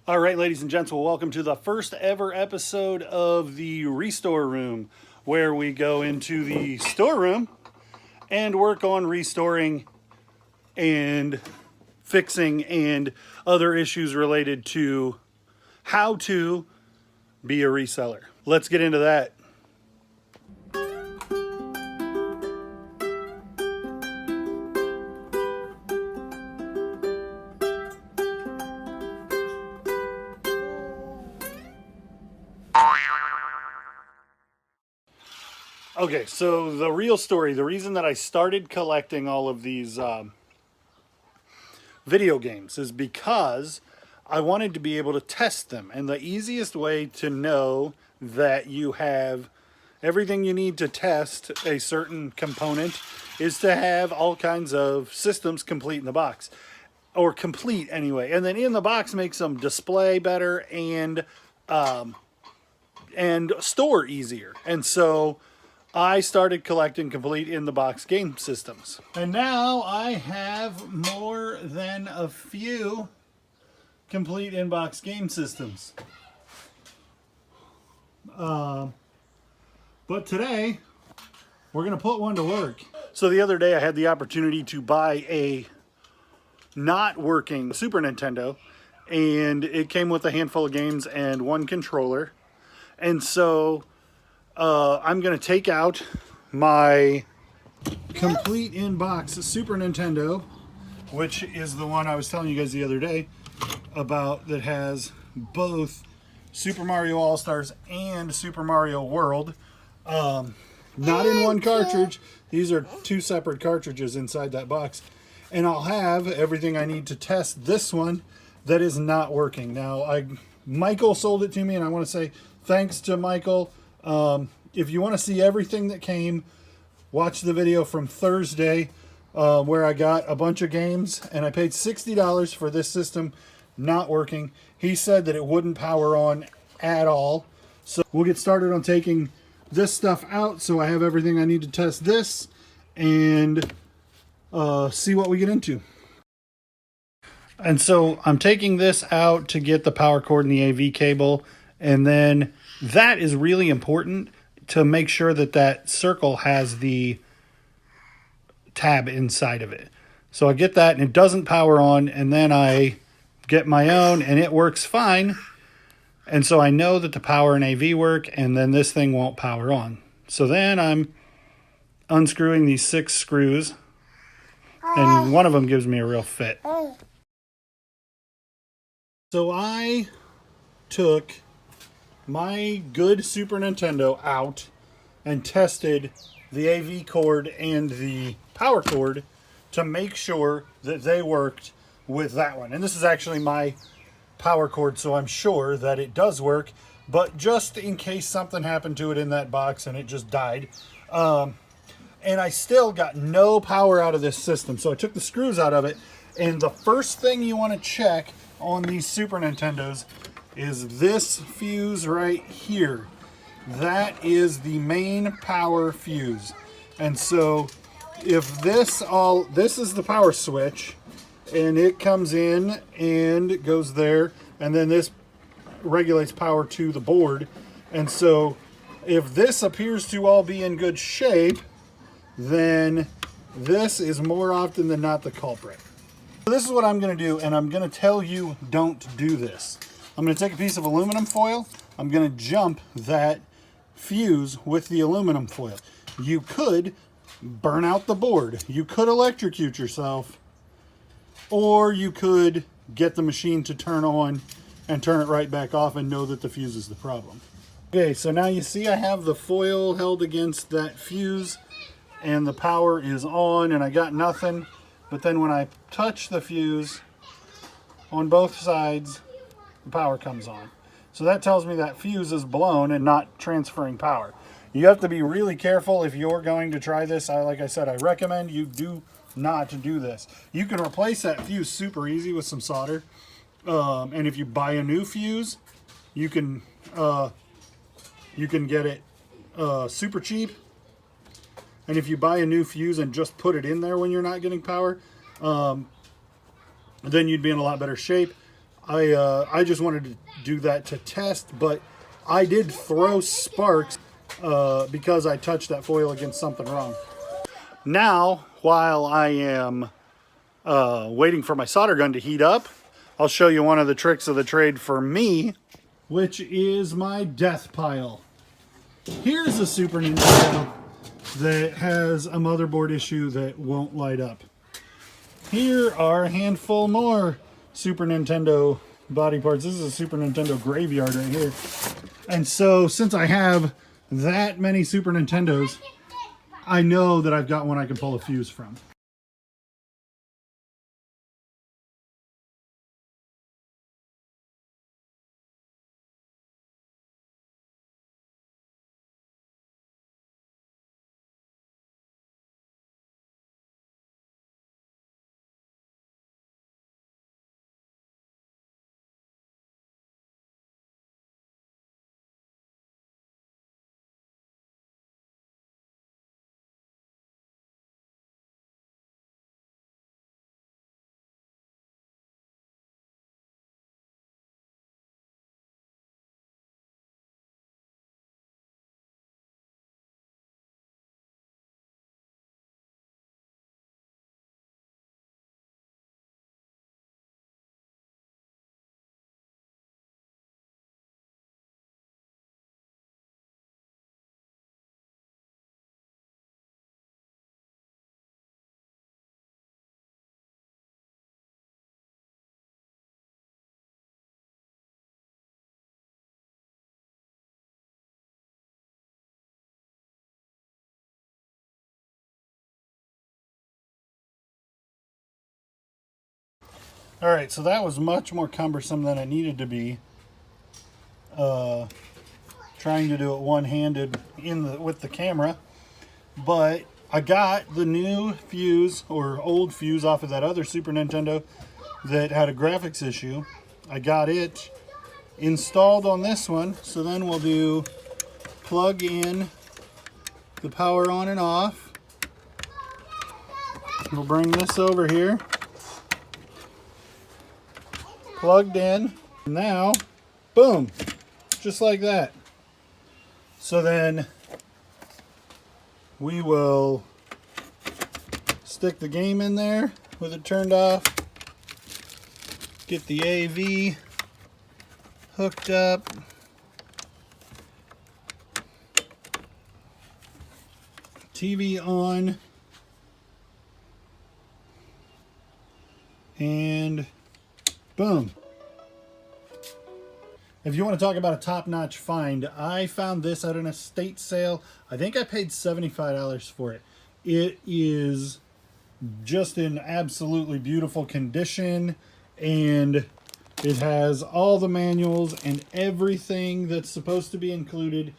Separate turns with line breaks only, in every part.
All right, ladies and gents, well, welcome to the first ever episode of the Restore Room, where we go into the storeroom and work on restoring and fixing and other issues related to how to be a reseller. Let's get into that. Okay, so the real story, the reason that I started collecting all of these video games is because I wanted to be able to test them. And the easiest way to know that you have everything you need to test a certain component is to have all kinds of systems complete in the box. Or complete anyway. And then in the box makes them display better and store easier. And so I started collecting complete in-the-box game systems. And now I have more than a few complete in-box game systems. But today, we're going to put one to work. So the other day I had the opportunity to buy a not working Super Nintendo, and it came with a handful of games and one controller. And so I'm going to take out my complete in-box Super Nintendo, which is the one I was telling you guys the other day about, that has both Super Mario All-Stars and Super Mario World. Not in one cartridge. These are two separate cartridges inside that box. And I'll have everything I need to test this one that is not working. Now, Michael sold it to me, and I want to say thanks to Michael. If you want to see everything that came, watch the video from Thursday where I got a bunch of games, and I paid $60 for this system not working. He said that it wouldn't power on at all. So we'll get started on taking this stuff out so I have everything I need to test this and see what we get into. And so I'm taking this out to get the power cord and the AV cable, and then that is really important to make sure that that circle has the tab inside of it. So I get that and it doesn't power on, and then I get my own and it works fine. And so I know that the power and AV work, and then this thing won't power on. So then I'm unscrewing these 6 screws, and one of them gives me a real fit. So I took my good Super Nintendo out and tested the AV cord and the power cord to make sure that they worked with that one. And this is actually my power cord, so I'm sure that it does work, but just in case something happened to it in that box and it just died. And I still got no power out of this system. So I took the screws out of it, and the first thing you want to check on these Super Nintendos is this fuse right here. That is the main power fuse. And so if this is the power switch, and it comes in and it goes there, and then this regulates power to the board. And so if this appears to all be in good shape, then this is more often than not the culprit. So this is what I'm going to do, and I'm going to tell you don't do this. I'm going to take a piece of aluminum foil. I'm going to jump that fuse with the aluminum foil. You could burn out the board. You could electrocute yourself. Or you could get the machine to turn on and turn it right back off and know that the fuse is the problem. Okay, so now you see I have the foil held against that fuse and the power is on and I got nothing. But then when I touch the fuse on both sides, the power comes on. So that tells me that fuse is blown and not transferring power. You have to be really careful if you're going to try this. Like I said, I recommend you do not do this. You can replace that fuse super easy with some solder. And if you buy a new fuse, you can get it super cheap. And if you buy a new fuse and just put it in there when you're not getting power, then you'd be in a lot better shape. I just wanted to do that to test, but I did throw sparks because I touched that foil against something wrong. Now, while I am waiting for my solder gun to heat up, I'll show you one of the tricks of the trade for me, which is my death pile. Here's a Super Nintendo that has a motherboard issue that won't light up. Here are a handful more Super Nintendo body parts. This is a Super Nintendo graveyard right here. And so since I have that many Super Nintendos, I know that I've got one I can pull a fuse from. All right, so that was much more cumbersome than it needed to be. Trying to do it one-handed with the camera, but I got the new fuse or old fuse off of that other Super Nintendo that had a graphics issue. I got it installed on this one, so then we'll do plug in the power on and off. We'll bring this over here, plugged in. Now, boom, just like that. So then we will stick the game in there with it turned off, get the AV hooked up, TV on, and boom. If you want to talk about a top-notch find, I found this at an estate sale. I think I paid $75 for it. It is just in absolutely beautiful condition, and it has all the manuals and everything that's supposed to be included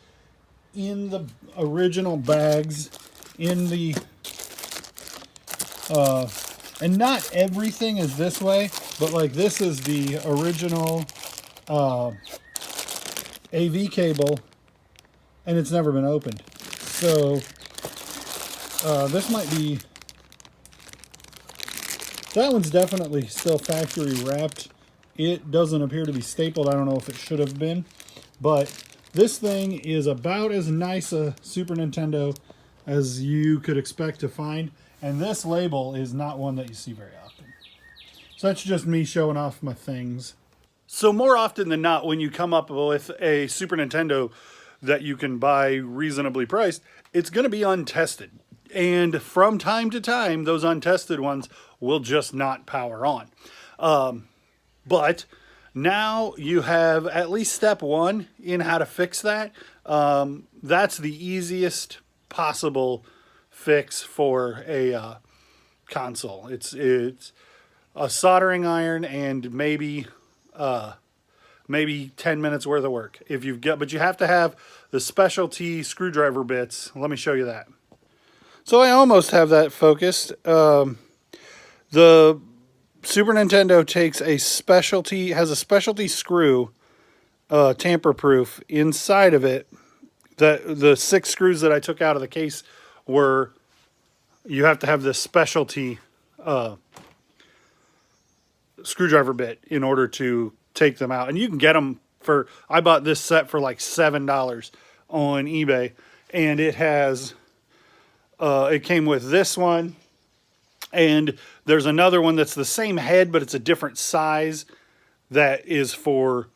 in the original bags, in the and not everything is this way, but like this is the original AV cable, and it's never been opened. So this might be, that one's definitely still factory wrapped. It doesn't appear to be stapled. I don't know if it should have been, but this thing is about as nice a Super Nintendo as you could expect to find, and this label is not one that you see very often. So that's just me showing off my things. So more often than not, when you come up with a Super Nintendo that you can buy reasonably priced, it's going to be untested. And from time to time, those untested ones will just not power on. But now you have at least step one in how to fix that. That's the easiest possible fix for a console. It's a soldering iron and maybe 10 minutes worth of work. If you've got, but you have to have the specialty screwdriver bits. Let me show you that. So I almost have that focused. The Super Nintendo takes a specialty, has a specialty screw, tamper-proof inside of it. The 6 screws that I took out of the case were, you have to have this specialty screwdriver bit in order to take them out. And you can get them for, I bought this set for like $7 on eBay, and it has, it came with this one, and there's another one that's the same head, but it's a different size that is for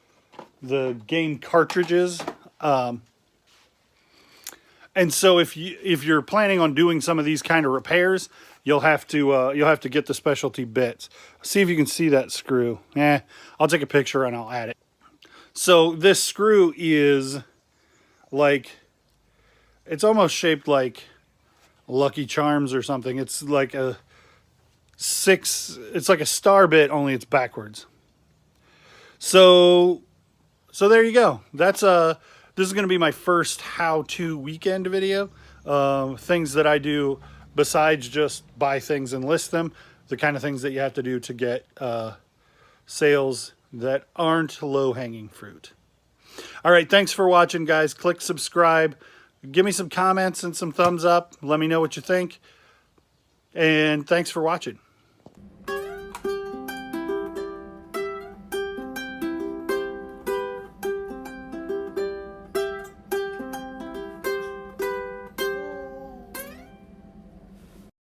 the game cartridges. And so if you're planning on doing some of these kind of repairs, you'll have to get the specialty bits. See if you can see that screw. I'll take a picture and I'll add it. So this screw is like, it's almost shaped like Lucky Charms or something. It's like it's like a star bit, only it's backwards. So there you go. That's this is going to be my first how-to weekend video. Things that I do besides just buy things and list them. The kind of things that you have to do to get sales that aren't low-hanging fruit. All right, thanks for watching, guys. Click subscribe. Give me some comments and some thumbs up. Let me know what you think. And thanks for watching.